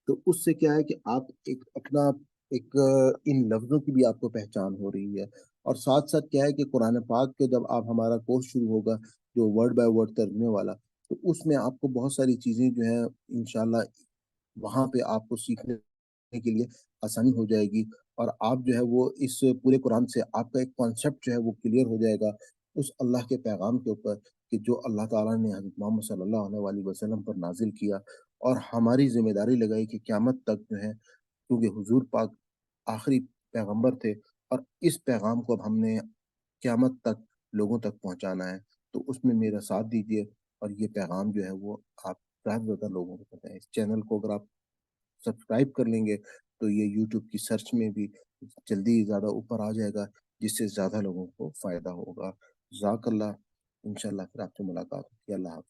تو اس سے کیا ہے کہ آپ ایک اپنا ایک ان لفظوں کی بھی آپ کو پہچان ہو رہی ہے۔ اور ساتھ ساتھ کیا ہے کہ قرآن پاک کے جب آپ ہمارا کورس شروع ہوگا جو ورڈ بائی ورڈ ترجمے والا، تو اس میں آپ کو بہت ساری چیزیں جو ہیں انشاءاللہ وہاں پہ آپ کو سیکھنے کے لیے آسانی ہو جائے گی، اور آپ جو ہے وہ اس پورے قرآن سے آپ کا ایک کانسیپٹ جو ہے وہ کلیئر ہو جائے گا اس اللہ کے پیغام کے اوپر کہ جو اللہ تعالیٰ نے حضرت محمد صلی اللہ علیہ وسلم پر نازل کیا، اور ہماری ذمہ داری لگائی کہ قیامت تک جو ہے، کیونکہ حضور پاک آخری پیغمبر تھے، اور اس پیغام کو اب ہم نے قیامت تک لوگوں تک پہنچانا ہے۔ تو اس میں میرا ساتھ دیجیے، اور یہ پیغام جو ہے وہ آپ زیادہ سے زیادہ لوگوں کو بتائیں۔ اس چینل کو اگر آپ سبسکرائب کر لیں گے تو یہ یوٹیوب کی سرچ میں بھی جلدی زیادہ اوپر آ جائے گا، جس سے زیادہ لوگوں کو فائدہ ہوگا۔ جزاک اللہ، انشاءاللہ پھر آپ سے ملاقات ہوگی۔ اللہ حافظ۔